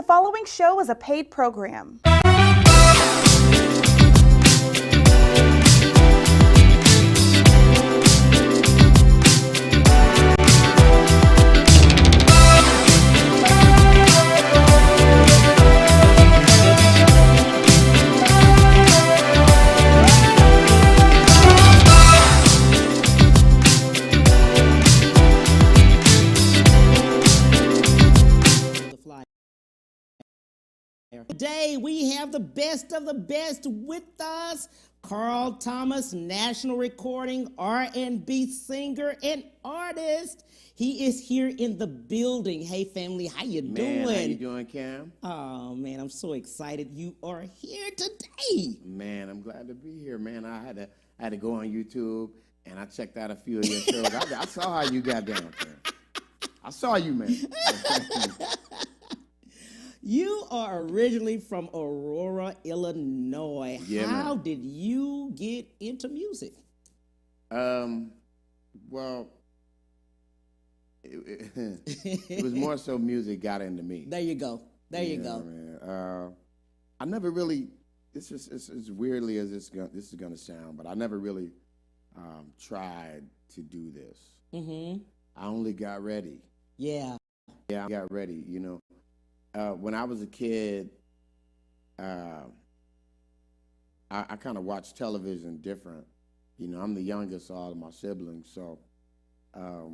following show is a paid program. Today we have the best of the best with us. Carl Thomas, national recording, R&B singer and artist. He is here in the building. Hey family, how you doing? Man, how you doing, Cam? Oh man, I'm so excited you are here today. Man, I'm glad to be here, man. I had to go on YouTube and I checked out a few of your shows. I saw how you got down, Cam. I saw you, man. You are originally from Aurora, Illinois. Yeah, How man. did you get into music? Well, it was more so music got into me. There you go. There you Yeah, go. Man. I never really. It's as weirdly as this is gonna sound, but I never really tried to do this. Mm-hmm. I only got ready. Yeah. Yeah, I got ready. You know. When I was a kid, I kind of watched television different. You know, I'm the youngest of all of my siblings, so I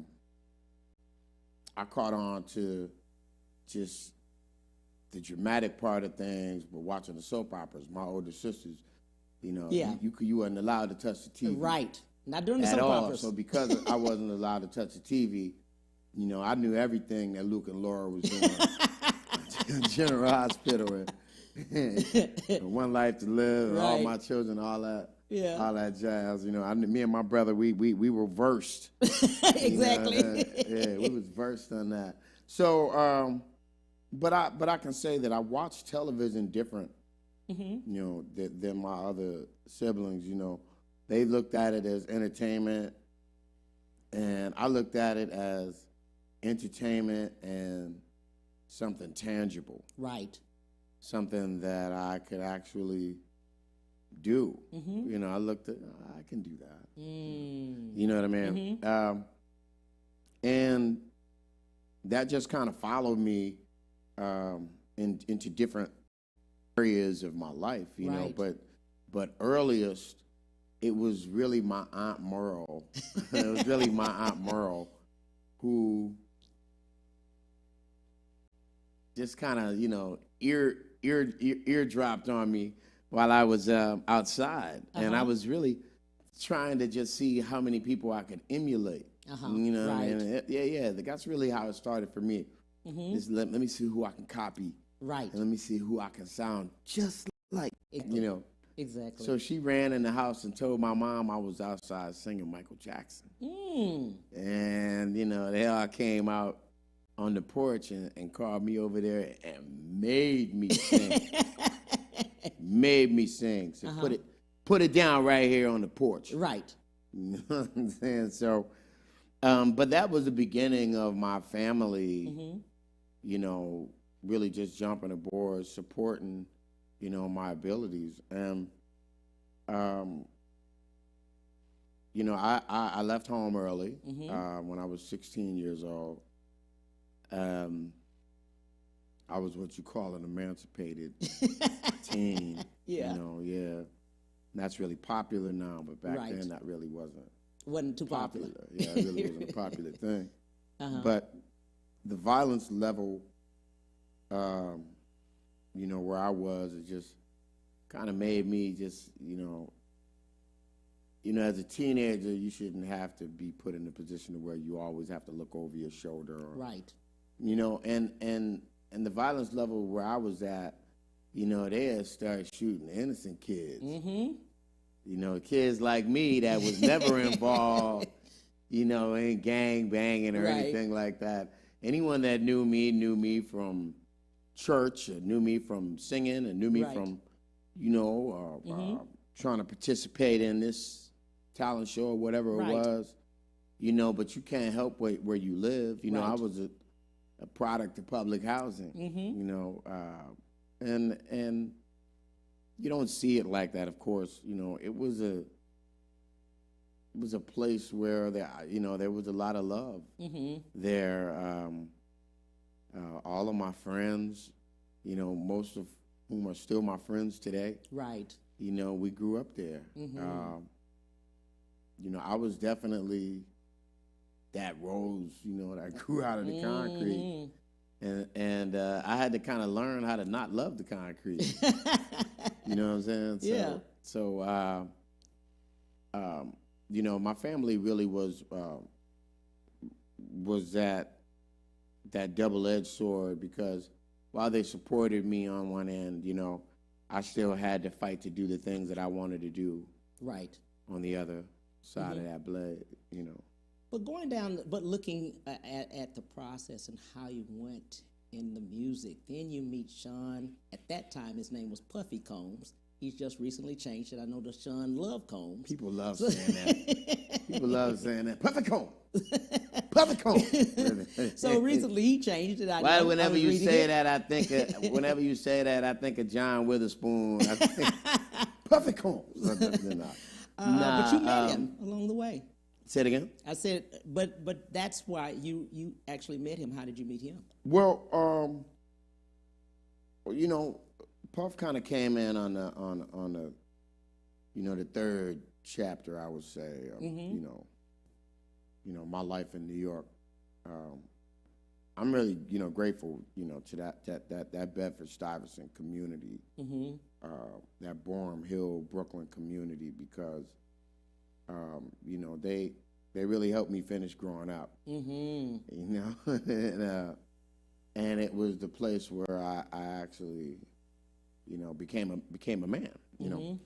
caught on to just the dramatic part of things, but watching the soap operas. My older sisters, you know, Yeah. you wasn't allowed to touch the TV. Right. Not during the At soap all. operas. So because I wasn't allowed to touch the TV, you know, I knew everything that Luke and Laura was doing. General Hospital and One Life to Live, and All Right. My Children, all that, Yeah. all that jazz. You know, me and my brother, we were versed. Exactly. You know, yeah, we was versed on that. So, but I can say that I watched television different, Mm-hmm. you know, than my other siblings. You know, they looked at it as entertainment, and I looked at it as entertainment and something tangible, Right. something that I could actually do. Mm-hmm. You know, I looked at, I can do that. Mm. You know what I mean? Mhm. And that just kind of followed me into different areas of my life, you know. Right. But earliest, it was really my Aunt Merle. It was really my Aunt Merle who just kind of, you know, ear dropped on me while I was outside, and I Uh-huh. was really trying to just see how many people I could emulate. Uh-huh. You know, Right. and yeah. That's really how it started for me. Mm-hmm. Is let me see who I can copy, Right. and let me see who I can sound just like. You know. Exactly. So she ran in the house and told my mom I was outside singing Michael Jackson, and you know they all came out on the porch and called me over there and made me sing. Made me sing. So put it down right here on the porch. Right. You know what I'm saying? So, but that was the beginning of my family, Mm-hmm. you know, really just jumping aboard, supporting, you know, my abilities. And, you know, I left home early when I was 16 years old. I was what you call an emancipated teen. Yeah. You know, yeah. That's really popular now, but back Right. then that really wasn't Wasn't too popular. Yeah, it really wasn't a popular thing. Uh-huh. But the violence level, you know, where I was, it just kind of made me just, you know, as a teenager, you shouldn't have to be put in a position where you always have to look over your shoulder. Or, Right. you know, and the violence level where I was at, you know, they had started shooting innocent kids. Mm-hmm. You know, kids like me that was never involved, you know, in gang banging or Right. anything like that. Anyone that knew me from church, or knew me from singing, and knew me Right. from, you know, trying to participate in this talent show or whatever Right. it was, you know. But you can't help where you live. You know, Right. a product of public housing. You know, and you don't see it like that. Of course, you know, it was a place where there was a lot of love there. All of my friends, you know, most of whom are still my friends today. Right. You know, we grew up there. You know, I was definitely that rose, you know, that grew out of the concrete. And I had to kind of learn how to not love the concrete. You know what I'm saying? Yeah. So, you know, my family really was that double-edged sword, because while they supported me on one end, you know, I still had to fight to do the things that I wanted to do. Right. On the other side of that blade, you know. But looking at the process and how you went in the music, then you meet Sean. At that time, his name was Puffy Combs. He's just recently changed it. I know the Sean Love Combs. People love saying that. People love saying that. Puffy Combs. Puffy Combs. So recently he changed it. Whenever you say that, I think of John Witherspoon. I think Puffy Combs. But you met him along the way. Say it again. I said, but that's why you actually met him. How did you meet him? Well, you know, Puff kind of came in on the you know, the third chapter, I would say. You know, my life in New York. I'm really, you know, grateful, you know, to that Bedford-Stuyvesant community, that Boerum Hill, Brooklyn community, because, you know, they really helped me finish growing up, you know, and it was the place where I actually, you know, became a man, you know,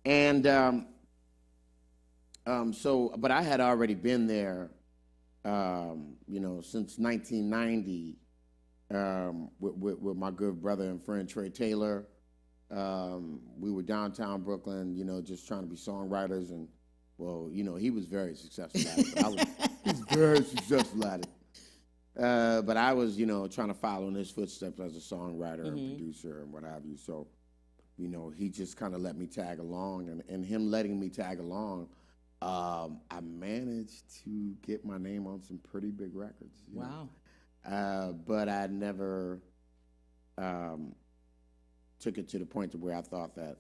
and so, but I had already been there, you know, since 1990, with my good brother and friend Trey Taylor. We were downtown Brooklyn, you know, just trying to be songwriters, and well, you know, he was very successful at it. He was very successful at it. But I was, you know, trying to follow in his footsteps as a songwriter and producer and what have you. So, you know, he just kind of let me tag along, and him letting me tag along, I managed to get my name on some pretty big records. Wow. But I never took it to the point to where I thought that,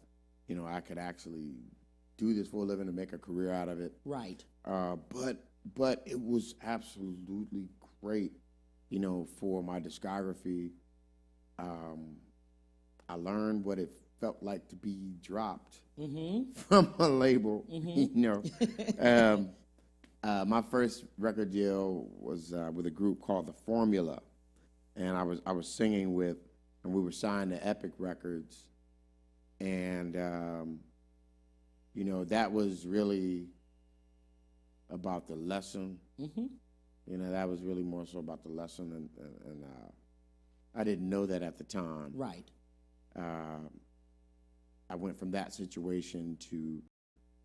you know, I could actually do this for a living and make a career out of it. Right. But it was absolutely great, you know, for my discography. I learned what it felt like to be dropped from a label, you know. My first record deal was with a group called The Formula, and I was singing with, and we were signed to Epic Records, and you know, that was really about the lesson. You know, that was really more so about the lesson, and I didn't know that at the time. Right. I went from that situation to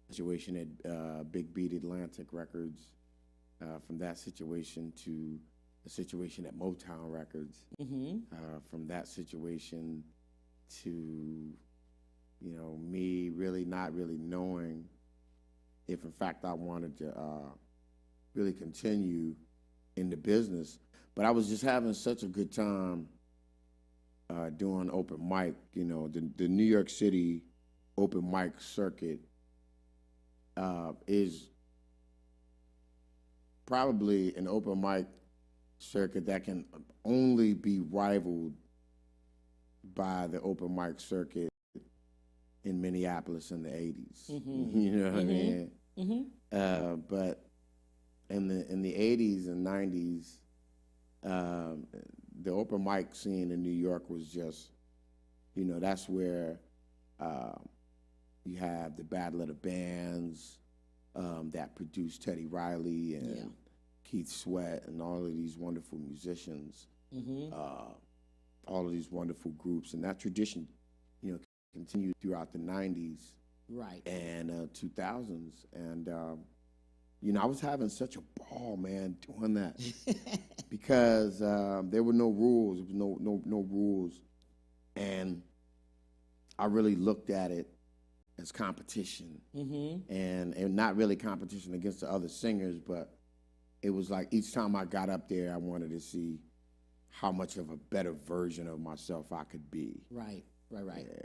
a situation at Big Beat Atlantic Records, from that situation to a situation at Motown Records, from that situation to, you know, me really not really knowing if in fact I wanted to really continue in the business. But I was just having such a good time doing open mic. You know, the New York City open mic circuit is probably an open mic circuit that can only be rivaled by the open mic circuit in Minneapolis in the 80s. You know what I mean? But in the 80s and 90s, the open mic scene in New York was just, you know, that's where you have the Battle of the Bands that produced Teddy Riley and Keith Sweat and all of these wonderful musicians, all of these wonderful groups. And that tradition, you know, continued throughout the 90s right, and 2000s. And, I was having such a ball, man, doing that because there were no rules. There was no rules, and I really looked at it as competition, and not really competition against the other singers, but it was like each time I got up there, I wanted to see how much of a better version of myself I could be. Right.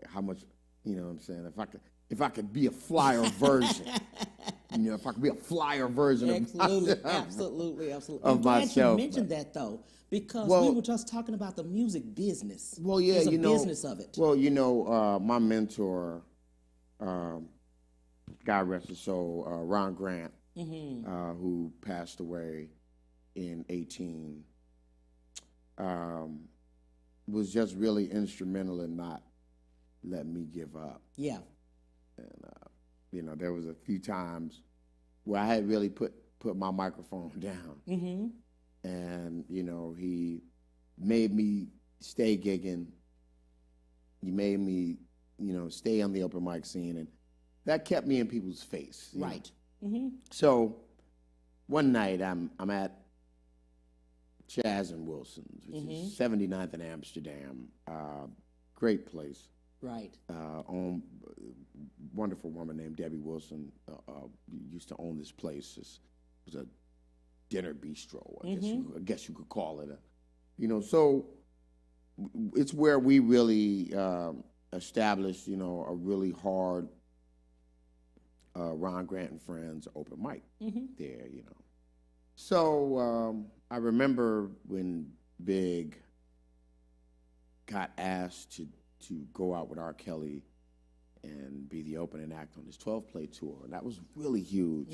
How much, you know what I'm saying? If I could be a flyer version, if I could be a flyer version of myself. Absolutely. Of I'm glad myself. you mentioned that, though, because Well, we were just talking about the music business. Well, yeah, There's a business of it. Well, my mentor, God rest his soul, Ron Grant, who passed away in 2018, was just really instrumental in not letting me give up. Yeah. And there was a few times where I had really put my microphone down, and he made me stay gigging. He made me stay on the open mic scene, and that kept me in people's face. Right. So one night I'm at Chaz and Wilson's, which is 79th and Amsterdam. Great place. Right. Owned wonderful woman named Debbie Wilson used to own this place. It was a dinner bistro, I guess you could call it. So it's where we really established, a really hard Ron Grant and Friends open mic there, So I remember when Big got asked to go out with R. Kelly and be the opening act on his 12-play tour. And that was really huge.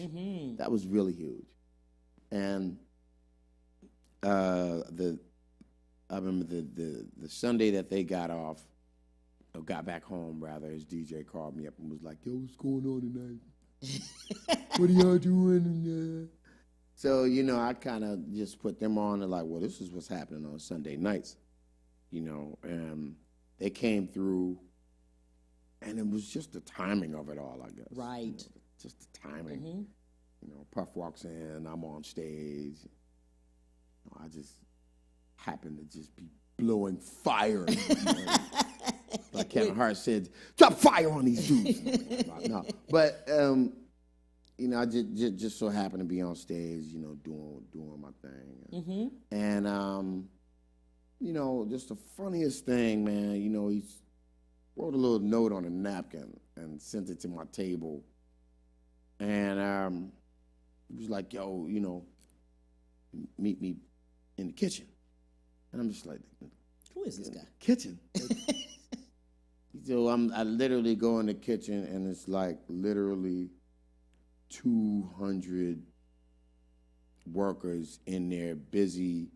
That was really huge. And I remember the Sunday that they got back home, rather, his DJ called me up and was like, yo, what's going on tonight? What are y'all doing? So, I kind of just put them on and like, well, this is what's happening on Sunday nights, and they came through, and it was just the timing of it all, I guess. Right. Just the timing. Puff walks in, I'm on stage. I just happen to just be blowing fire. Like Kevin Hart said, drop fire on these dudes. No. But, I just so happened to be on stage, doing my thing. And, just the funniest thing, man, he wrote a little note on a napkin and sent it to my table. And he was like, yo, meet me in the kitchen. And I'm just like, who is this guy? Kitchen. So I literally go in the kitchen, and it's like literally 200 workers in there, busy,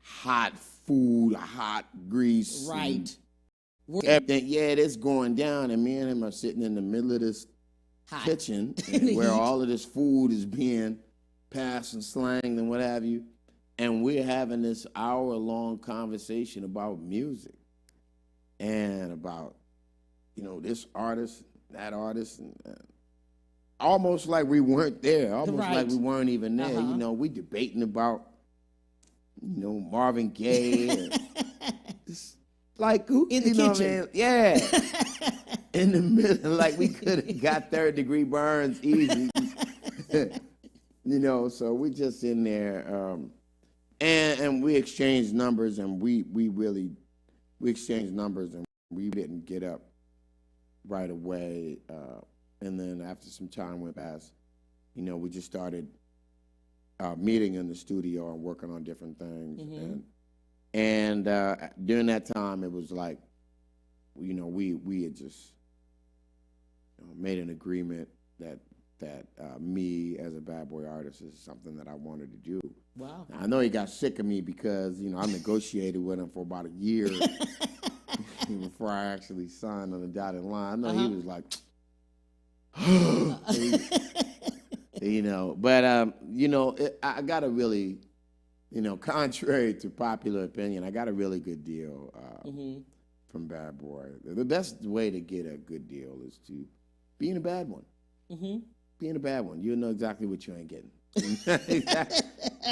hot food, hot grease. Right. Everything. Yeah, it's going down, and me and him are sitting in the middle of this kitchen where all of this food is being passed and slanged and what have you, and we're having this hour-long conversation about music and about, this artist, that artist, and almost like we weren't there, almost like we weren't even there. We debating about, Marvin Gaye, and it's like who in the kitchen, yeah, in the middle, like we could have got third-degree burns easy, So we just in there, and we exchanged numbers, and we exchanged numbers, and we didn't get up right away. And then after some time went past, we just started meeting in the studio and working on different things. And during that time, it was like, we had just made an agreement that me as a bad boy artist is something that I wanted to do. Wow. Now, I know he got sick of me because, I negotiated with him for about a year before I actually signed on the dotted line. I know he was like, but I got a really, contrary to popular opinion, I got a really good deal from Bad Boy. The best way to get a good deal is to be in a bad one. being a bad one. You'll know exactly what you ain't getting. You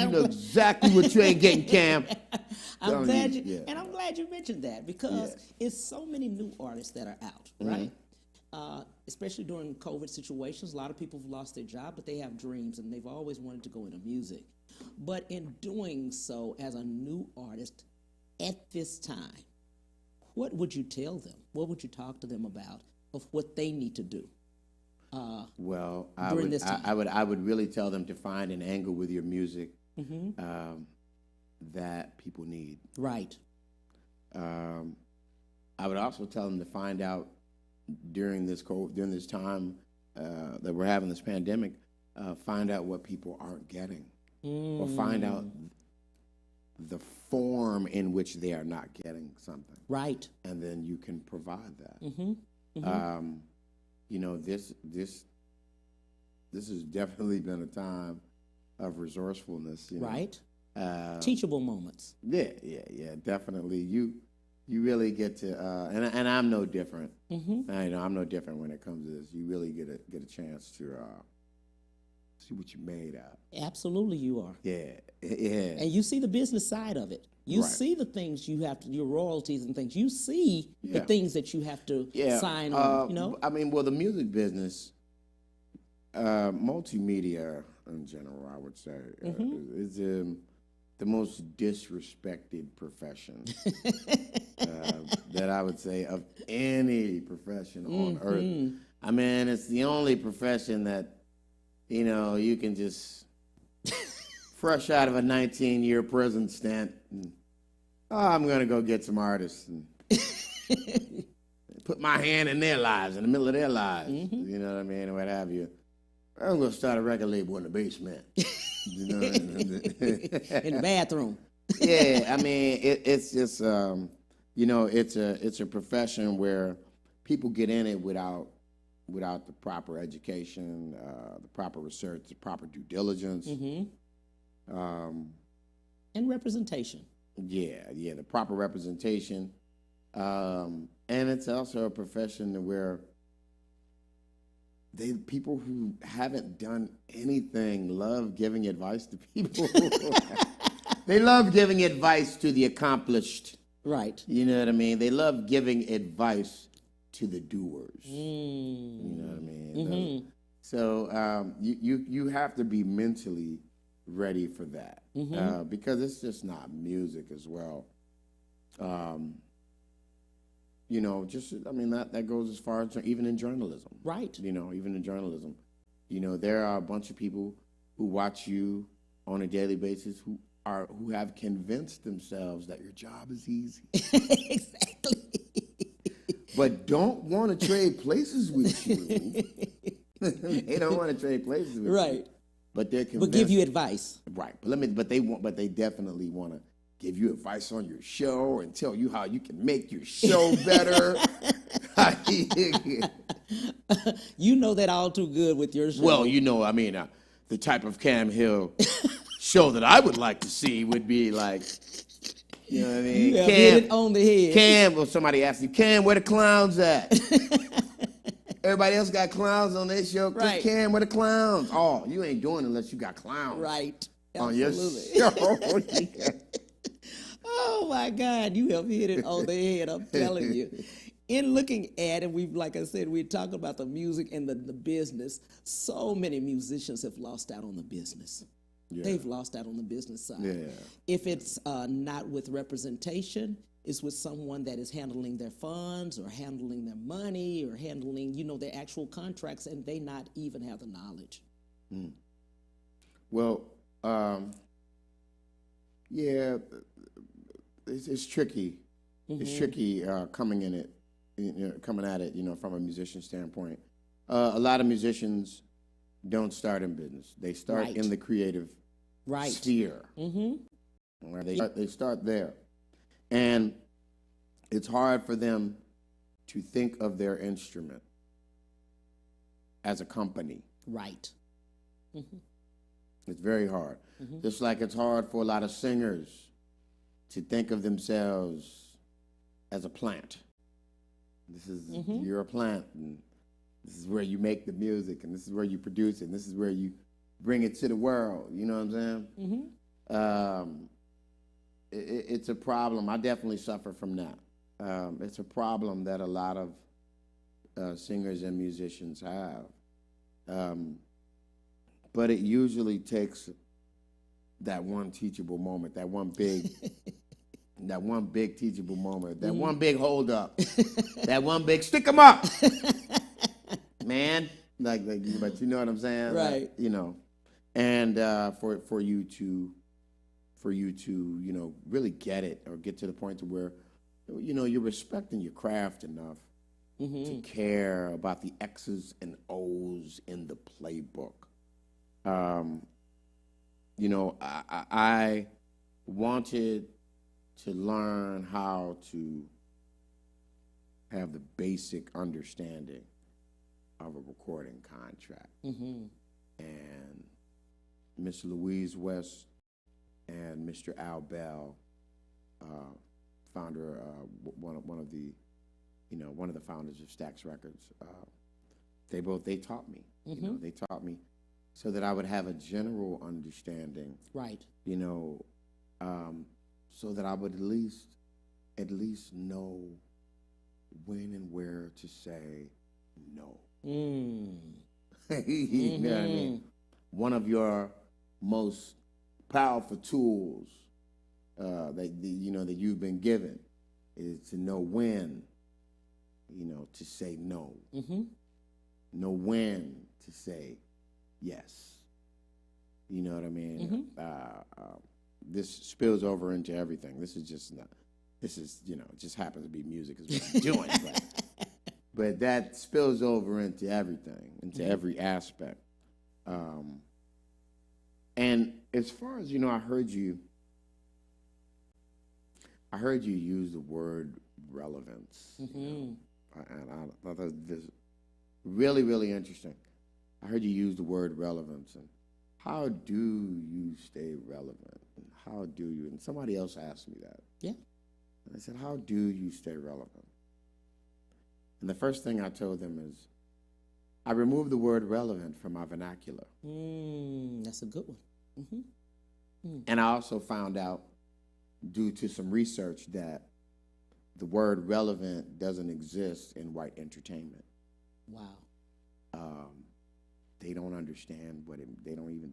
know exactly what you ain't getting, Cam. I'm glad you mentioned that because it's so many new artists that are out, right? Especially during COVID situations, a lot of people have lost their job, but they have dreams and they've always wanted to go into music. But in doing so, as a new artist at this time, what would you tell them? What would you talk to them about of what they need to do? Well, I would really tell them to find an angle with your music that people need. Right. I would also tell them to find out during this time that we're having this pandemic, find out what people aren't getting, or find out the form in which they are not getting something. Right. And then you can provide that. You know, this has definitely been a time of resourcefulness. You know? Right. Teachable moments. Yeah, definitely. You really get to, and I'm no different. I'm no different when it comes to this. You really get a chance to see what you made out. Absolutely, you are. Yeah. And you see the business side of it. You see the things you have to, your royalties and things. You see the things that you have to sign on. You know. I mean, well, the music business, multimedia in general, I would say, is the most disrespected profession that I would say of any profession on earth. I mean, it's the only profession that, you know, you can just fresh out of a 19-year prison stint, and, I'm going to go get some artists and put my hand in their lives, in the middle of their lives, you know what I mean, or what have you. I'm going to start a record label in the basement. You know, in the bathroom. Yeah, I mean, it's just, you know, it's a profession where people get in it without the proper education, the proper research, the proper due diligence. And representation. Yeah, the proper representation. And it's also a profession where people who haven't done anything love giving advice to people. They love giving advice to the accomplished. Right. You know what I mean? They love giving advice to the doers. You know what I mean? So you have to be mentally ready for that because it's just not music as well. You know, just, I mean, that goes as far as even in journalism. Right. You know, even in journalism. You know, there are a bunch of people who watch you on a daily basis who have convinced themselves that your job is easy. Exactly. But don't want to trade places with you. They don't want to trade places with you. But they're convinced. But give you advice. Right. But they definitely want to give you advice on your show and tell you how you can make your show better. You know that all too good with your show. Well, you know, I mean, the type of Cam Hill show that I would like to see would be like, you know what I mean? You have hit it on the head. Cam, or somebody asked you, Cam, where the clowns at? Everybody else got clowns on their show. Right. Cam, where the clowns? Oh, you ain't doing it unless you got clowns. Right. On Absolutely. your show. Yeah. Oh my God, you have hit it on the head, I'm telling you. In looking at, and we've, like I said, we're talking about the music and the business, so many musicians have lost out on the business. Yeah. They've lost out on the business side. Yeah. If it's not with representation, it's with someone that is handling their funds or handling their money or handling, you know, their actual contracts, and they not even have the knowledge. Well, yeah, it's tricky. It's tricky coming at it, you know, from a musician standpoint. A lot of musicians don't start in business; they start in the creative sphere. Where they start there, and it's hard for them to think of their instrument as a company. Right. It's very hard. Just like it's hard for a lot of singers to think of themselves as a plant. This is you're a plant, and This is where you make the music, and this is where you produce it, and this is where you bring it to the world. You know what I'm saying? Mm-hmm. It's a problem. I definitely suffer from that. It's a problem that a lot of singers and musicians have. But it usually takes that one teachable moment, that one big teachable moment, that one big hold up, that one big stick 'em up, man. Like, but you know what I'm saying, right? Like, you know, and for you to really get it, or get to the point to where you're respecting your craft enough to care about the X's and O's in the playbook. I wanted to learn how to have the basic understanding of a recording contract. And Miss Louise West and Mr. Al Bell, founder, one of the founders of Stax Records, they taught me. They taught me so that I would have a general understanding, right? So that I would at least know when and where to say no. You know what I mean? One of your most powerful tools that you've been given is to know when, to say no. Know when to say yes. You know what I mean? This spills over into everything. This is just it just happens to be music is what I'm doing. But that spills over into everything, into every aspect. And as far as, I heard you use the word relevance. And I thought this was really, really interesting. I heard you use the word relevance, and how do you stay relevant? And how do you? And somebody else asked me that. Yeah. And I said, how do you stay relevant? And the first thing I told them is, I removed the word relevant from my vernacular. That's a good one. And I also found out, due to some research, that the word relevant doesn't exist in white entertainment. Wow. They don't understand what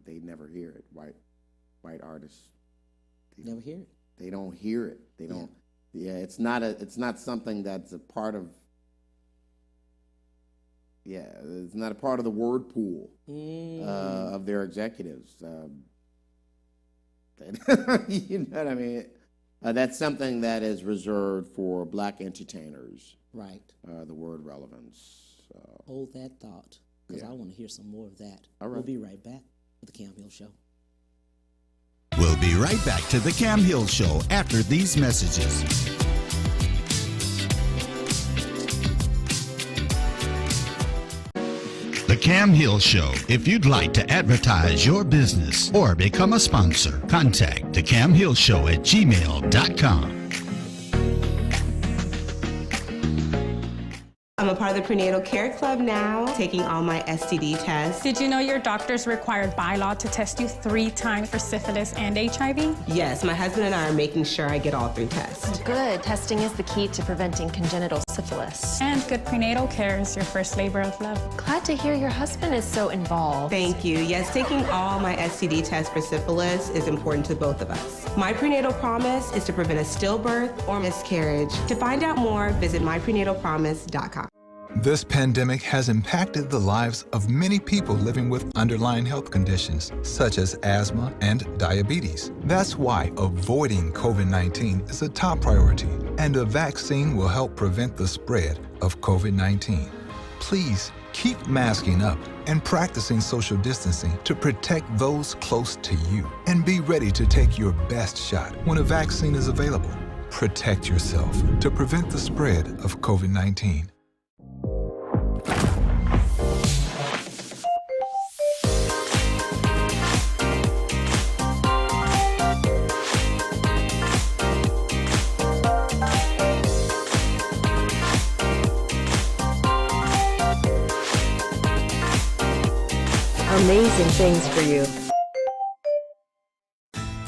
they never hear it. White artists. Never hear it. They don't hear it. They don't. Yeah, it's not something that's a part of. Yeah, it's not a part of the word pool of their executives. You know what I mean? That's something that is reserved for black entertainers. Right. The word relevance. Hold that thought, because I want to hear some more of that. All right. We'll be right back with the Cam Hill Show. We'll be right back to the Cam Hill Show after these messages. The Cam Hill Show. If you'd like to advertise your business or become a sponsor, contact the Cam Hill Show at gmail.com. I'm a part of the Prenatal Care Club now, taking all my STD tests. Did you know your doctor's required by law to test you 3 times for syphilis and HIV? Yes, my husband and I are making sure I get all 3 tests. Good. Testing is the key to preventing congenital syphilis. And good prenatal care is your first labor of love. Glad to hear your husband is so involved. Thank you. Yes, taking all my STD tests for syphilis is important to both of us. My prenatal promise is to prevent a stillbirth or miscarriage. To find out more, visit myprenatalpromise.com. This pandemic has impacted the lives of many people living with underlying health conditions, such as asthma and diabetes. That's why avoiding COVID-19 is a top priority, and a vaccine will help prevent the spread of COVID-19. Please keep masking up and practicing social distancing to protect those close to you. And be ready to take your best shot when a vaccine is available. Protect yourself to prevent the spread of COVID-19. amazing things for you.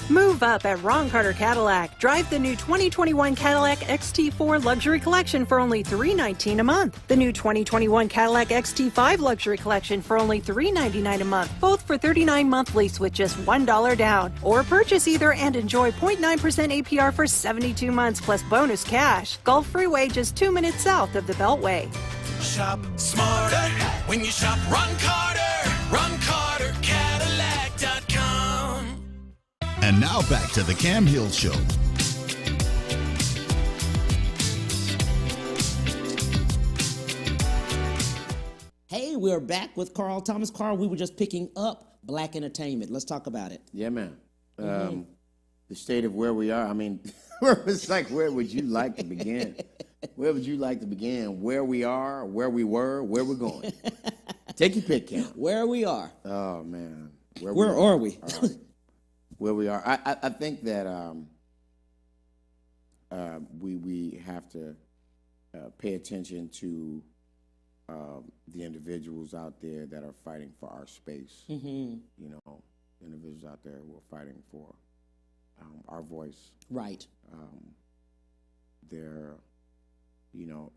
Move up at Ron Carter Cadillac. Drive the new 2021 Cadillac XT4 Luxury Collection for only $319 a month. The new 2021 Cadillac XT5 Luxury Collection for only $399 a month. Both for 39-month lease with just $1 down. Or purchase either and enjoy 0.9% APR for 72 months plus bonus cash. Gulf Freeway just 2 minutes south of the Beltway. Shop smarter when you shop Ron Carter. RonCarterCadillac.com. And now back to the Cam Hill Show. Hey, we're back with Carl Thomas. Carl, we were just picking up Black entertainment. Let's talk about it. Yeah, man. The state of where we are. I mean, it's like, where would you like to begin? Where would you like to begin? Where we are, where we were, where we're going. Take your pick, Cam. Where we are. Oh, man. Where are we? Where we are. I think that we have to pay attention to the individuals out there that are fighting for our space. Mm-hmm. You know, individuals out there who are fighting for our voice. Right. They're, you know,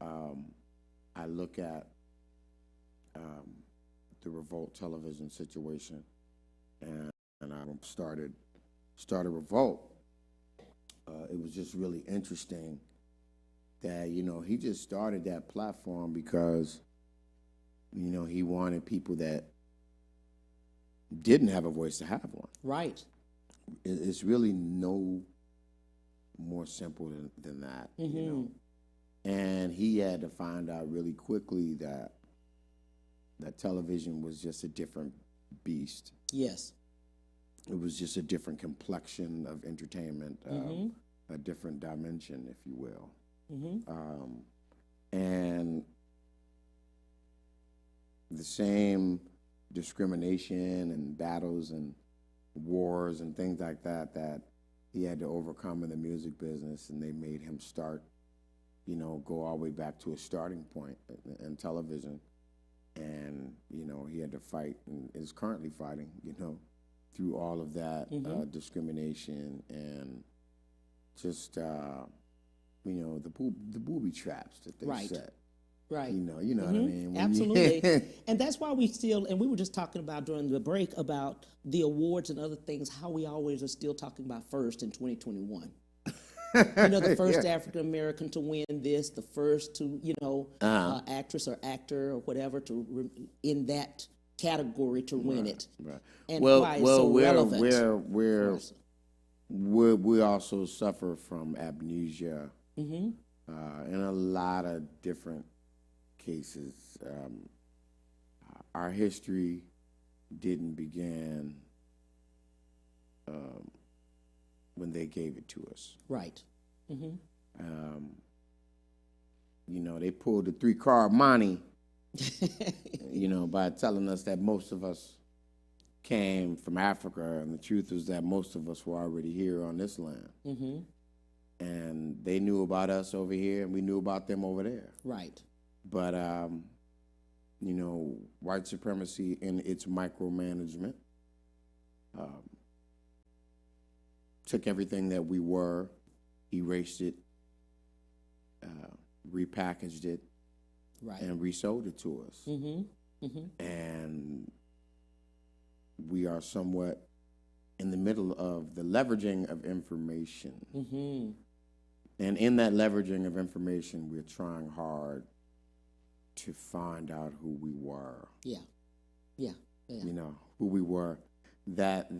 I look at the Revolt television situation, and I started Revolt. It was just really interesting that, you know, he just started that platform because, you know, he wanted people that didn't have a voice to have one. Right. It's really no more simple than that, mm-hmm. you know. And he had to find out really quickly that television was just a different beast. Yes. It was just a different complexion of entertainment, mm-hmm. a different dimension, if you will. Mm-hmm. And the same discrimination and battles and wars and things like that he had to overcome in the music business, and they made him start, you know, go all the way back to a starting point in television. And, you know, he had to fight and is currently fighting, you know, through all of that mm-hmm. discrimination and just, you know, the booby traps that they right. set. Right. You know mm-hmm. what I mean? Absolutely. And that's why we still, and we were just talking about during the break about the awards and other things, how we always are still talking about first in 2021. You know, the first African American to win this, the first to, you know, actress or actor or whatever in that category to win it. Right. And why it's so relevant. We also suffer from amnesia mm-hmm. In a lot of different cases. Our history didn't begin when they gave it to us. Right. Mm-hmm. You know, they pulled the 3-card money, you know, by telling us that most of us came from Africa, and the truth was that most of us were already here on this land. Mm-hmm. And they knew about us over here, and we knew about them over there. Right. But, you know, white supremacy in its micromanagement took everything that we were, erased it, repackaged it, right. and resold it to us. Mm-hmm. Mm-hmm. And we are somewhat in the middle of the leveraging of information. Mm-hmm. And in that leveraging of information, we're trying hard to find out who we were. Yeah. Yeah. You know, who we were. That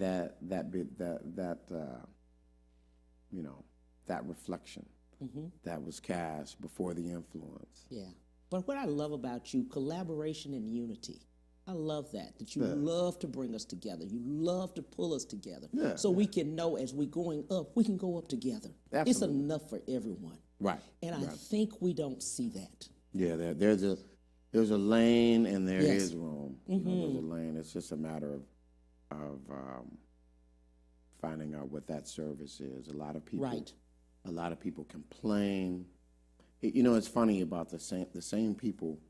you know, that reflection mm-hmm. that was cast before the influence. Yeah. But what I love about you, collaboration and unity. I love that you love to bring us together. You love to pull us together. Yeah. So we can know as we're going up, we can go up together. Absolutely. It's enough for everyone. Right. And I think we don't see that. Yeah, there's a lane and there yes. is room. Mm-hmm. You know, there's a lane. It's just a matter of finding out what that service is. A lot of people complain. You know, it's funny about the same people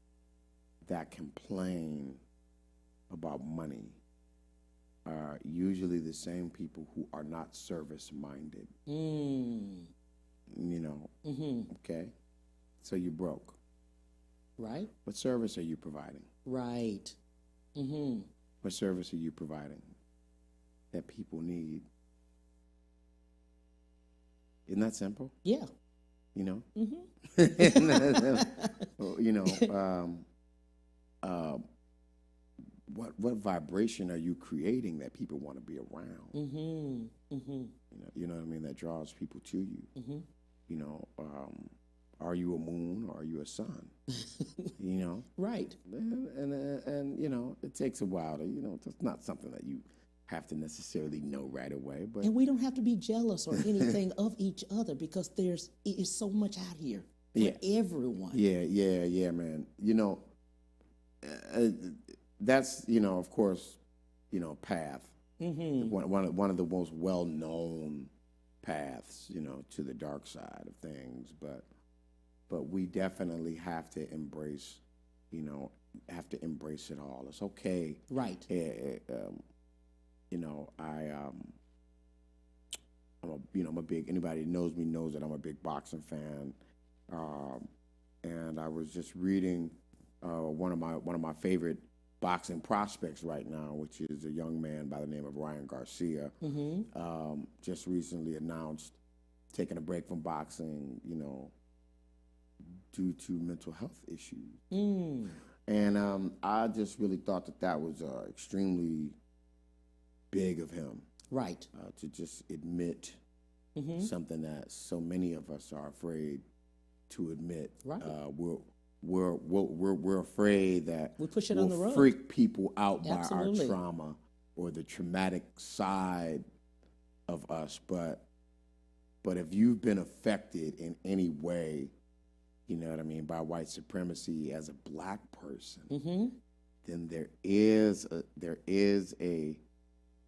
that complain about money are usually the same people who are not service-minded. You know, okay? So you're broke. Right. What service are you providing? Right. What service are you providing that people need? Isn't that simple? Yeah. You know? You know, what vibration are you creating that people want to be around? You know what I mean? That draws people to you. You know, are you a moon or are you a sun? You know? Right. And you know, it takes a while to, you know, it's not something that you have to necessarily know right away. But and we don't have to be jealous or anything of each other because there's so much out here for everyone. Yeah, man. You know, that's, you know, of course, you know, path. One of the most well-known paths, you know, to the dark side of things. But we definitely have to embrace, you know, it all. It's okay. Right. You know, I'm a big, anybody who knows me knows that I'm a big boxing fan. And I was just reading one of my favorite boxing prospects right now, which is a young man by the name of Ryan Garcia. Just recently announced taking a break from boxing, you know, due to mental health issues. And I just really thought that was extremely big of him. Right. To just admit something that so many of us are afraid to admit. Right. We're afraid that we push it on the road. Freak people out Absolutely. by our trauma or the traumatic side of us. But if you've been affected in any way, you know what I mean, by white supremacy as a black person, then there is a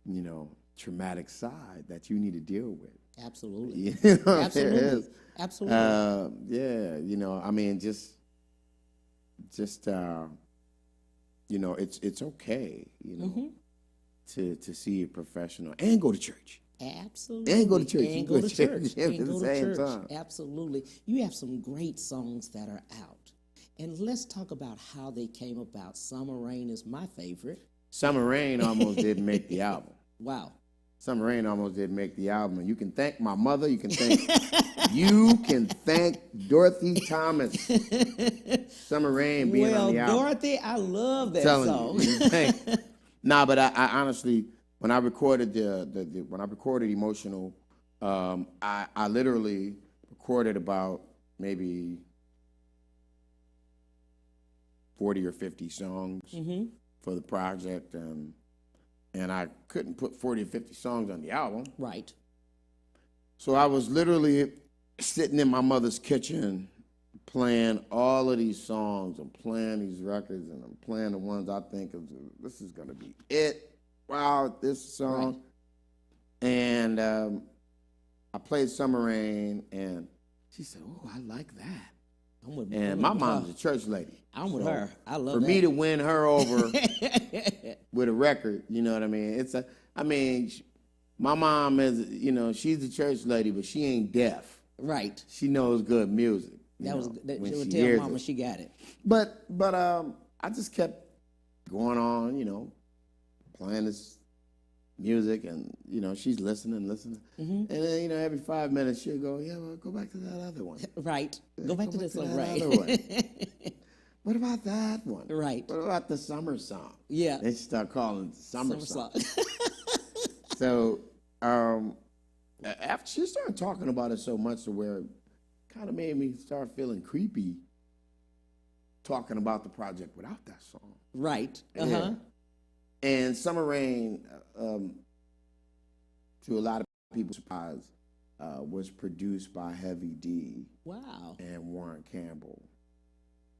you know, traumatic side that you need to deal with. Absolutely. You know, Absolutely. there is. Absolutely. Yeah, you know, I mean, just you know, it's okay, you know, to see a professional and go to church. Absolutely. And go to church. And go to church. And go to church. Time. Absolutely. You have some great songs that are out. And let's talk about how they came about. Summer Rain is my favorite. Summer Rain almost didn't make the album. Wow. Summer Rain almost didn't make the album. And you can thank my mother. You can thank Dorothy Thomas. Summer Rain being on the album. Dorothy, I love that song. But I honestly, when I recorded when I recorded Emotional, I literally recorded about maybe 40 or 50 songs for the project, and I couldn't put 40 or 50 songs on the album. Right. So I was literally sitting in my mother's kitchen playing all of these songs and playing these records, and I'm playing the ones I think of, this is going to be it. Wow, this song. Right. And I played Summer Rain, and she said, "Oh, I like that." And my mom's a church lady. I'm with her. I love for that. me to win her over with a record, you know what I mean? My mom is, you know, she's a church lady, but she ain't deaf. Right. She knows good music. She would tell mama she got it. But I just kept going on, you know, playing this music, and you know, she's listening, and then, you know, every 5 minutes she'll go, "Yeah, well, go back to that other one." Right. Go back to this one, right? Other one. What about that one? Right. What about the summer song? Yeah. They start calling it the summer song. So after she started talking about it so much to where it kind of made me start feeling creepy talking about the project without that song. Right. Yeah. And Summer Rain, to a lot of people's surprise, was produced by Heavy D. Wow. And Warren Campbell.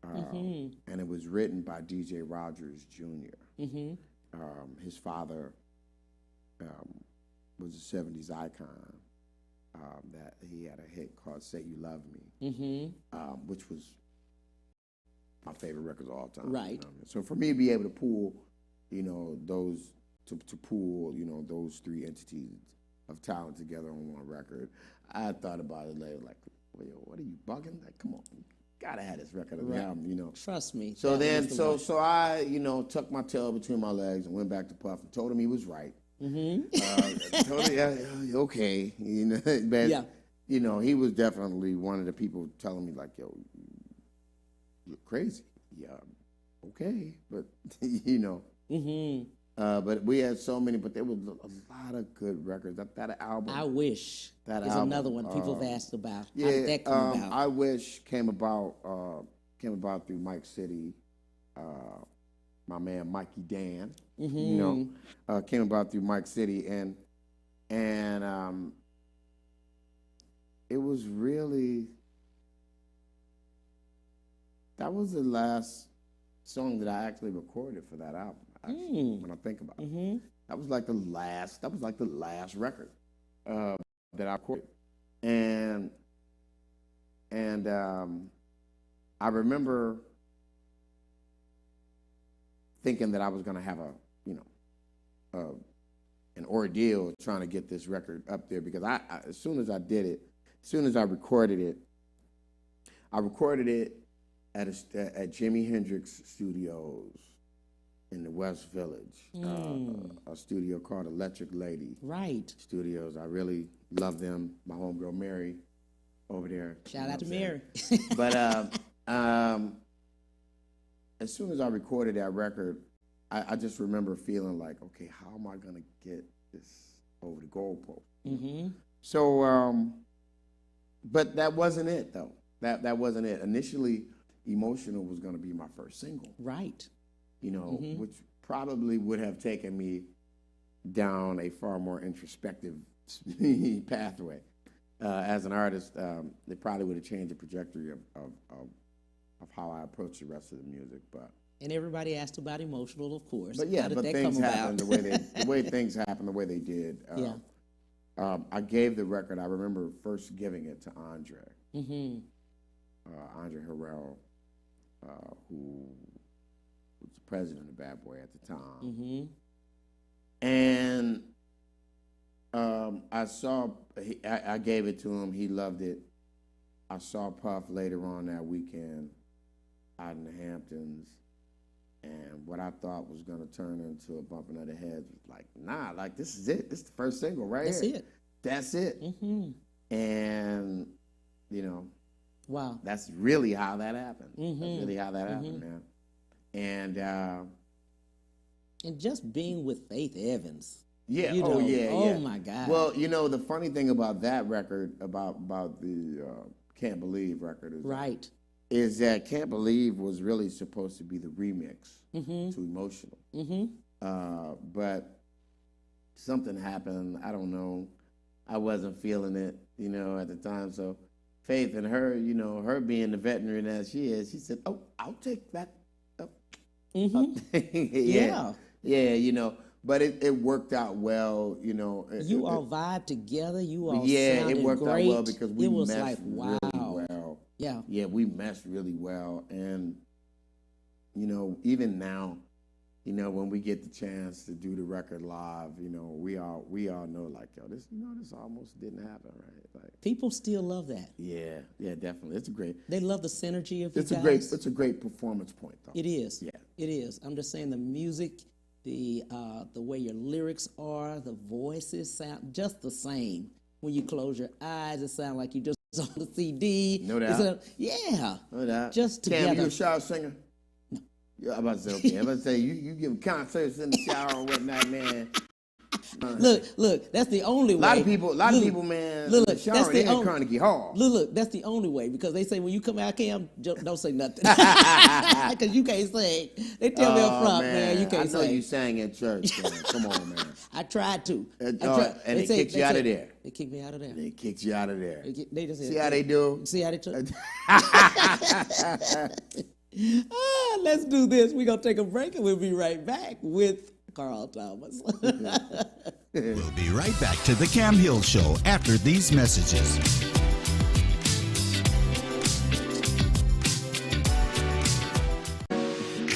And it was written by DJ Rogers Jr. His father was a 70s icon. That he had a hit called "Say You Love Me," which was my favorite record of all time. Right. You know? So for me to be able to pull, you know, those to pool, you know, those three entities of talent together on one record. I thought about it later, like, well, what are you bugging? Like, come on, you gotta have this record of the album, you know. Trust me. So then, so I, you know, tucked my tail between my legs and went back to Puff and told him he was right. Told him, yeah, okay, you know, but you know, he was definitely one of the people telling me like, yo, you're crazy. Yeah, okay, but you know. But we had so many, but there was a lot of good records. That album. I Wish. That is album, another one people have asked about. Yeah, How did that come about? I Wish came about through Mike City. My man Mikey Dan, you know, came about through Mike City, and it was really, that was the last song that I actually recorded for that album. Actually, when I think about it, that was like the last record that I recorded, and I remember thinking that I was going to have an ordeal trying to get this record up there, because I as soon as I did it, as soon as I recorded it at Jimi Hendrix Studios in the West Village, a studio called Electric Lady Studios. I really love them. My homegirl Mary over there. Shout out to Mary. But as soon as I recorded that record, I just remember feeling like, okay, how am I gonna get this over the goalpost? So, but that wasn't it though. That wasn't it. Initially, Emotional was gonna be my first single. Right. You know, which probably would have taken me down a far more introspective pathway. As an artist, it probably would have changed the trajectory of how I approach the rest of the music. But and everybody asked about Emotional, of course. But yeah, how did but that things come happened about? the way things happened the way they did. I gave the record. I remember first giving it to Andre. Andre Harrell, who was the president of Bad Boy at the time. And I gave it to him. He loved it. I saw Puff later on that weekend out in the Hamptons, and what I thought was going to turn into a bumping of the heads was like, nah, like this is it. This is the first single right here. That's it. And, you know, wow, that's really how that happened. That's really how that happened, man. And just being with Faith Evans. Yeah. You know, oh my God. Well, you know, the funny thing about that record, about the Can't Believe record, is that Can't Believe was really supposed to be the remix to Emotional. But something happened. I don't know. I wasn't feeling it, you know, at the time. So Faith and her, you know, her being the veteran as she is, she said, "Oh, I'll take that." Yeah, you know. But it worked out well, you know. You all vibed together. You all it worked great. Out well because we meshed like, wow. really well. Yeah, we meshed really well, and you know, even now, you know, when we get the chance to do the record live, you know, we all know like, yo, this almost didn't happen, right? Like people still love that. Yeah, definitely. It's a great. They love the synergy of you guys. It's a great performance point, though. It is. Yeah, it is. I'm just saying the music. The way your lyrics are, the voices sound just the same. When you close your eyes, it sounds like you just on the CD. No doubt. No doubt. Just together. Cam, you a shower singer? No. Yeah, I'm about to say, okay. I'm about to say, you give concerts in the shower and whatnot, man. Look, that's the only way. A lot of people, man, in the shower, they in Carnegie Hall. Look, that's the only way, because they say when you come out, Cam, don't say nothing. Because you can't sing. They tell me up front, man, you can't sing. I know you sang in church, man. Come on, man. I tried to. And they kicked you out of there. They kicked me out of there. They kicked you out of there. They just said, see how they do? See how they took? Let's do this. We're going to take a break, and we'll be right back with Carl Thomas. We'll be right back to the Cam Hill Show after these messages.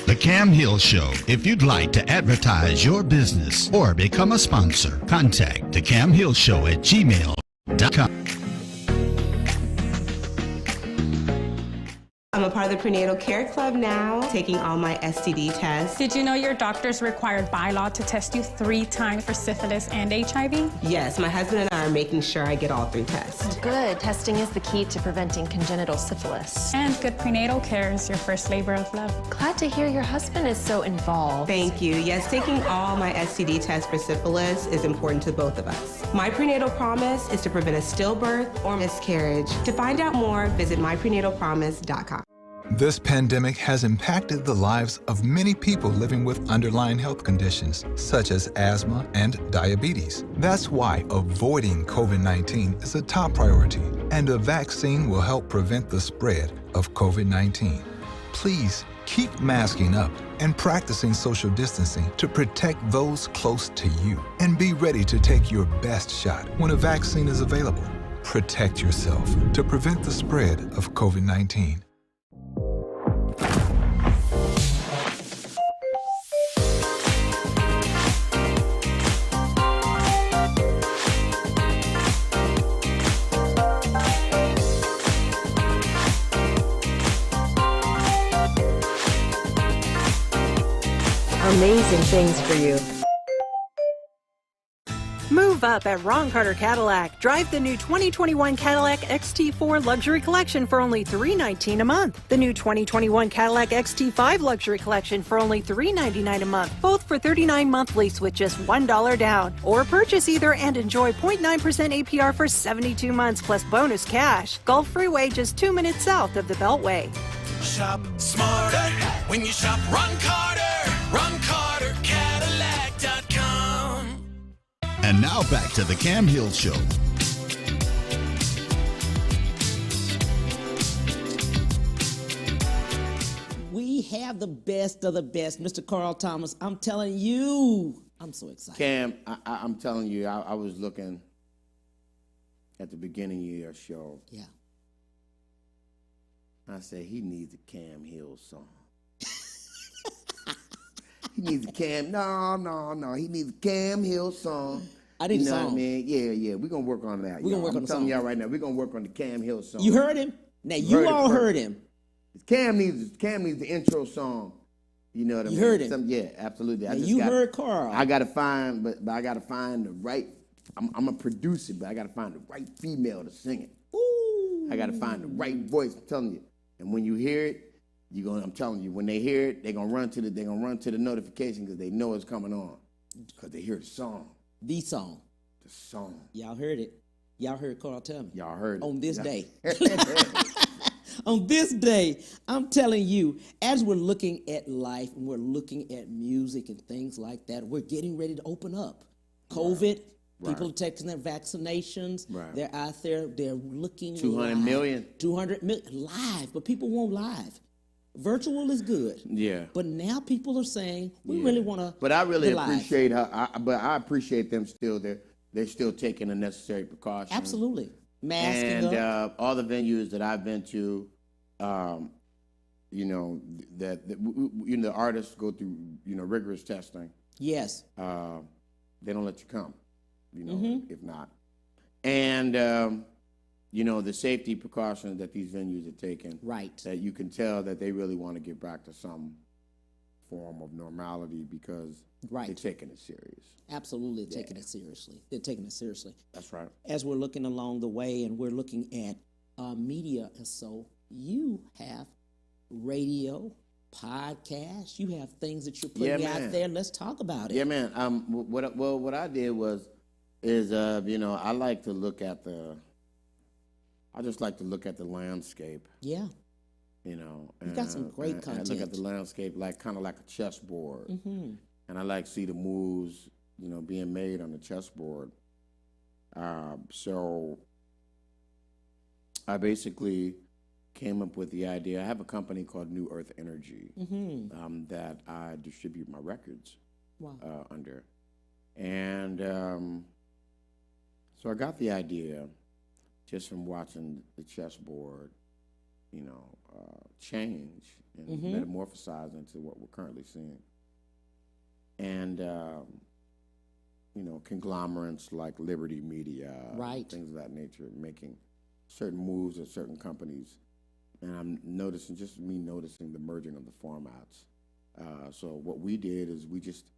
The Cam Hill Show. If you'd like to advertise your business or become a sponsor, contact the Cam Hill Show at gmail.com. I'm a part of the Prenatal Care Club now, taking all my STD tests. Did you know your doctor's required by law to test you 3 times for syphilis and HIV? Yes, my husband and I are making sure I get all 3 tests. Good. Testing is the key to preventing congenital syphilis. And good prenatal care is your first labor of love. Glad to hear your husband is so involved. Thank you. Yes, taking all my STD tests for syphilis is important to both of us. My prenatal promise is to prevent a stillbirth or miscarriage. To find out more, visit myprenatalpromise.com. This pandemic has impacted the lives of many people living with underlying health conditions, such as asthma and diabetes. That's why avoiding COVID-19 is a top priority, and a vaccine will help prevent the spread of COVID-19. Please keep masking up and practicing social distancing to protect those close to you. And be ready to take your best shot when a vaccine is available. Protect yourself to prevent the spread of COVID-19. Amazing things for you. Move up at Ron Carter Cadillac. Drive the new 2021 Cadillac XT4 Luxury Collection for only $319 a month. The new 2021 Cadillac XT5 Luxury Collection for only $399 a month. Both for 39-month lease with just $1 down. Or purchase either and enjoy 0.9% APR for 72 months plus bonus cash. Gulf Freeway just 2 minutes south of the Beltway. Shop smarter when you shop Ron Carter. RonCarterCadillac.com. And now back to the Cam Hill Show. We have the best of the best. Mr. Carl Thomas, I'm telling you, I'm so excited. Cam, I'm telling you, I was looking at the beginning of your show. Yeah. I said, he needs a Cam Hill song. He needs a Cam. No. He needs a Cam Hill song. I need a song. What I mean? Yeah. We're going to work on that. We're going to work on the song. I'm telling y'all right now, we're going to work on the Cam Hill song. You heard him? Now, you all heard him. Cam needs the intro song. You know what I mean? You heard him? Yeah, absolutely. Now, you heard Carl. I got to find, but I got to find the right, I'm going to produce it, but I got to find the right female to sing it. Ooh. I got to find the right voice, I'm telling you. And when you hear it, I'm telling you, when they hear it, they're gonna run to the notification because they know it's coming on. Because they hear the song. The song. The song. Y'all heard it. Y'all heard Carl tell me. Y'all heard it. On this day. On this day, I'm telling you, as we're looking at life and we're looking at music and things like that, we're getting ready to open up. COVID, people are taking their vaccinations. Right. They're out there, they're looking 200 live. million. 200 million live, but people want live. Virtual is good. Yeah. But now people are saying, we really want to. But I really appreciate I appreciate them still. They're still taking the necessary precautions. Absolutely. Masking and all the venues that I've been to, the artists go through, rigorous testing. Yes. They don't let you come, if not. And, the safety precautions that these venues are taking. Right. That you can tell that they really want to get back to some form of normality because they're taking it serious. Absolutely, they're taking it seriously. They're taking it seriously. That's right. As we're looking along the way and we're looking at media, and so you have radio, podcasts, you have things that you're putting out there. Let's talk about it. Yeah, man. What I did is I like to look at I just like to look at the landscape. Yeah. You've got some great content. I look at the landscape kind of like a chessboard. Mm-hmm. And I like to see the moves, being made on the chessboard. So I basically came up with the idea. I have a company called New Earth Energy that I distribute my records under. And so I got the idea just from watching the chessboard change and metamorphosize into what we're currently seeing. And, conglomerates like Liberty Media, things of that nature, making certain moves at certain companies. And I'm noticing the merging of the formats. So what we did is we just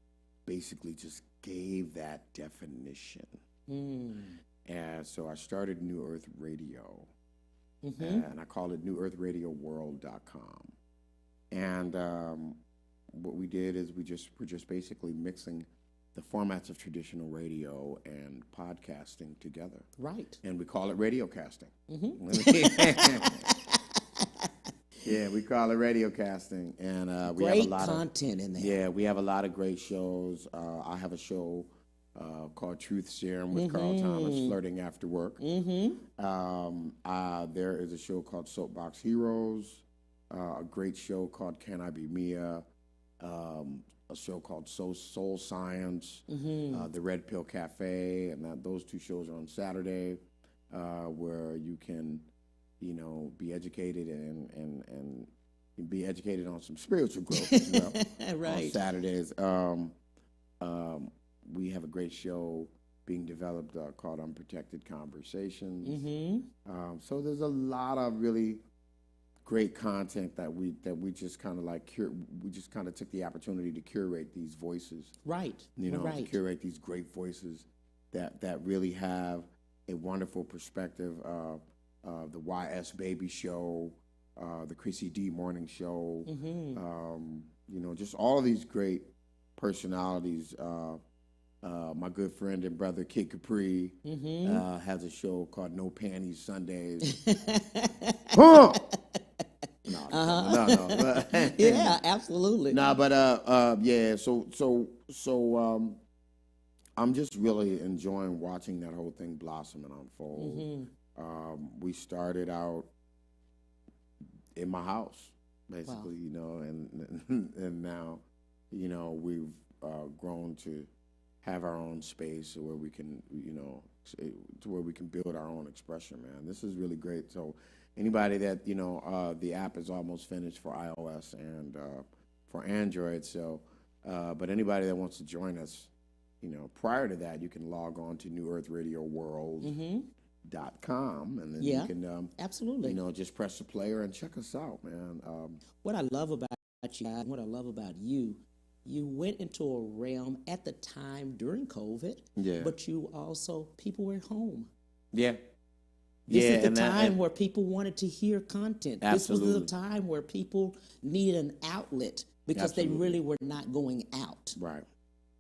basically just gave that definition. And so I started New Earth Radio, and I called it newearthradioworld.com. And what we did is we're just basically mixing the formats of traditional radio and podcasting together. Right. And we call it radiocasting. Yeah, we call it radiocasting, and we have a lot of content in there. Yeah, we have a lot of great shows. I have a show called Truth Serum with Carl Thomas, Flirting After Work. There is a show called Soapbox Heroes, a great show called Can I Be Mia, a show called Soul Science, the Red Pill Cafe, and those two shows are on Saturday, where you can, be educated and be educated on some spiritual growth as well. Right. On Saturdays. We have a great show being developed called Unprotected Conversations. So there's a lot of really great content that we just kind of we just kind of took the opportunity to curate these voices. Right. To curate these great voices that really have a wonderful perspective. The YS Baby Show, the Chrissy D Morning Show, just all of these great personalities. My good friend and brother Kid Capri has a show called No Panties Sundays. No. Yeah, absolutely. So I'm just really enjoying watching that whole thing blossom and unfold. We started out in my house, basically, and now, we've grown to have our own space where we can, to where we can build our own expression, man. This is really great. So anybody that, the app is almost finished for iOS and for Android. So, but anybody that wants to join us, prior to that, you can log on to newearthradioworld.com, and then you can, absolutely, just press the player and check us out, man. What I love about you, and what I love about you, you went into a realm at the time during COVID, but people were at home. Yeah. This is the time where people wanted to hear content. Absolutely. This was the time where people needed an outlet because they really were not going out. Right.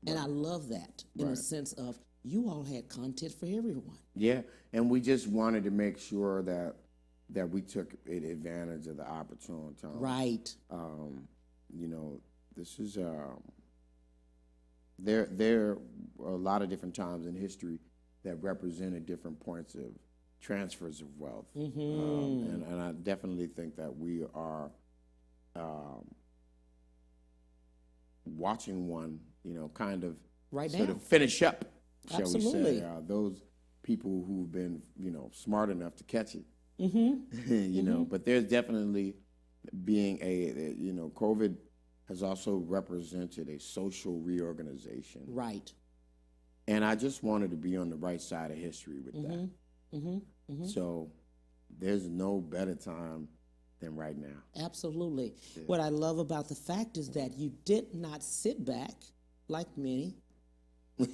And I love that in a sense of you all had content for everyone. Yeah, and we just wanted to make sure that we took advantage of the opportune time. Right. This is there are a lot of different times in history that represented different points of transfers of wealth, and I definitely think that we are watching one, kind of sort of finish up, shall we say, those people who've been, smart enough to catch it, but there's definitely being COVID has also represented a social reorganization. Right. And I just wanted to be on the right side of history with that. So there's no better time than right now. Absolutely. Yeah. What I love about the fact is that you did not sit back like many.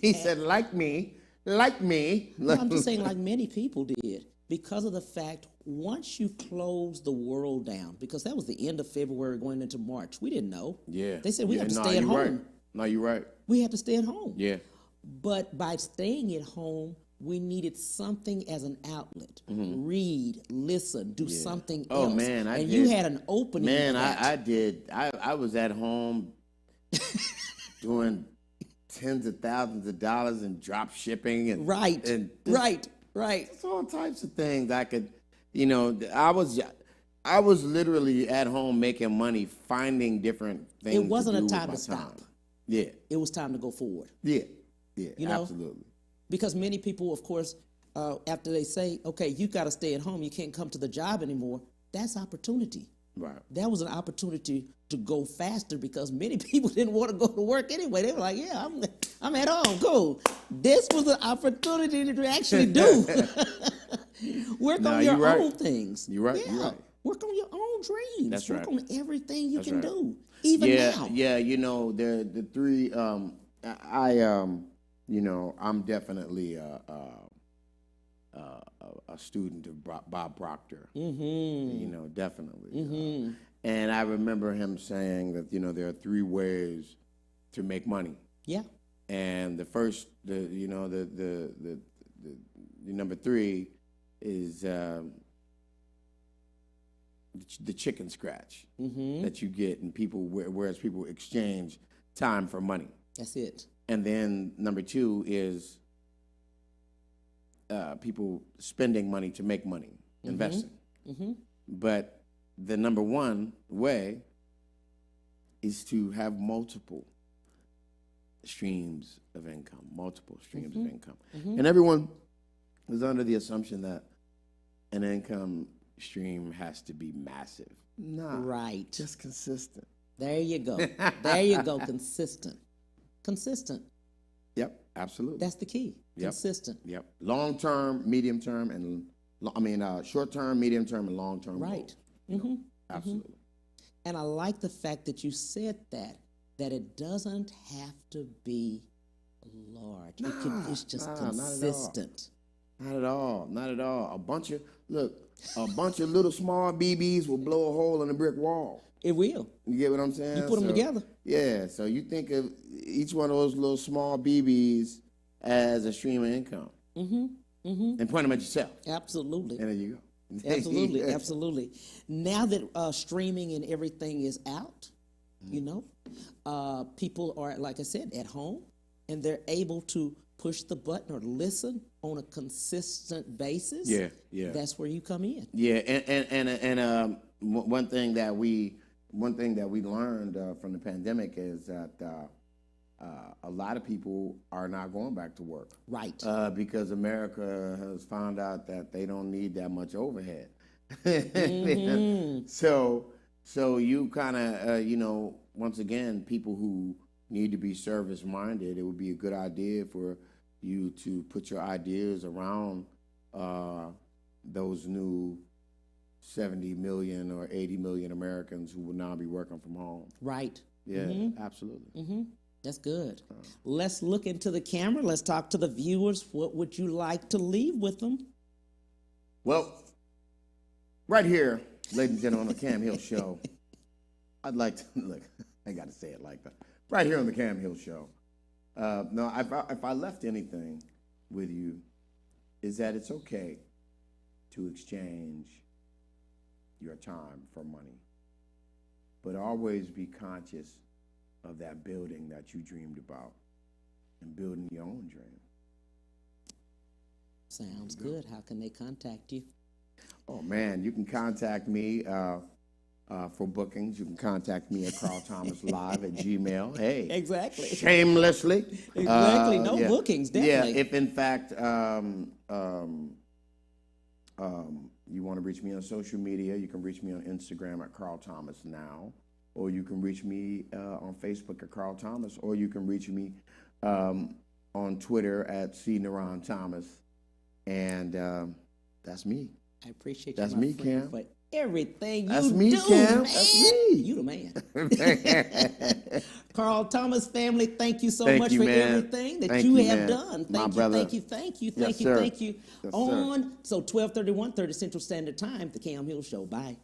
He said, like me. No, I'm just saying like many people did, because of the fact once you close the world down, because that was the end of February going into March, we didn't know. Yeah. They said we have to stay at home. Right. No, you're right. We had to stay at home. Yeah. But by staying at home, we needed something as an outlet. Read, listen, do something else. Oh, man, I did. You had an opening. Man, I did. I was at home doing tens of thousands of dollars in drop shipping. And right. It's all types of things I could, I was literally at home making money, finding different things. It wasn't to do a time with to my stop. Time. Yeah. It was time to go forward. Yeah, absolutely. Because many people, of course, after they say, okay, you got to stay at home, you can't come to the job anymore, That's opportunity. Right. That was an opportunity to go faster because many people didn't want to go to work anyway. They were like, yeah, I'm at home, cool. This was an opportunity to actually do. Work on your own things. You're right. Yeah. You're right. Work on your own dreams. That's Work right. on everything you can right. do, even now. Yeah, you know, the three, you know, I'm definitely a student of Bob Proctor. Mm-hmm. You know, definitely. Mm-hmm. And I remember him saying that, you know, there are three ways to make money. Yeah. And the first, the number three is the chicken scratch that you get, and whereas people exchange time for money. That's it. And then number two is people spending money to make money, investing. Mm-hmm. But the number one way is to have multiple streams of income, And everyone is under the assumption that an income stream has to be massive. Nah, right. Just consistent. There you go. There you go. Consistent. Yep, absolutely. That's the key. Yep. Consistent. Yep. Long term, medium term, and short term, medium term, and long term. Right. Absolutely. And I like the fact that you said that it doesn't have to be large. It's just consistent. Not at all. A bunch of little small BBs will blow a hole in a brick wall. It will. You get what I'm saying? You put them together. Yeah. So you think of each one of those little small BBs as a stream of income. And point them at yourself. Absolutely. And there you go. Absolutely. Now that streaming and everything is out, you know, people are, like I said, at home, and they're able to push the button or listen on a consistent basis. Yeah. That's where you come in. Yeah, and one thing that we learned from the pandemic is that a lot of people are not going back to work. Right. Because America has found out that they don't need that much overhead. So you kind of, once again, people who need to be service-minded, it would be a good idea for you to put your ideas around those new 70 million or 80 million Americans who will now be working from home. Right. Yeah, absolutely. That's good. Let's look into the camera. Let's talk to the viewers. What would you like to leave with them? Well, right here, ladies and gentlemen, on the Cam Hill Show, I'd like to, look, I got to say it like that. Right here on the Cam Hill Show. No, if I left anything with you, is that it's okay to exchange your time for money, but always be conscious of that building that you dreamed about and building your own dream. Sounds good. How can they contact you? Oh, man, you can contact me for bookings. You can contact me at carlthomaslive@gmail. Hey. Exactly. Shamelessly. Exactly. No bookings, definitely. Yeah, if in fact you want to reach me on social media, you can reach me on Instagram at Carl Thomas Now, or you can reach me on Facebook at Carl Thomas, or you can reach me on Twitter at C. Thomas, and that's me. I appreciate that's you, my me, friend, Cam. for everything That's you me, do, Cam. man. That's me. You the man. Carl Thomas family, thank you so Thank much you, for man. everything that Thank you you, have man. done. My Thank you, brother. thank you, thank you, Yes, thank you, sir. thank you. Yes, sir. On 12:31, 30 Central Standard Time, the Cam Hill Show. Bye.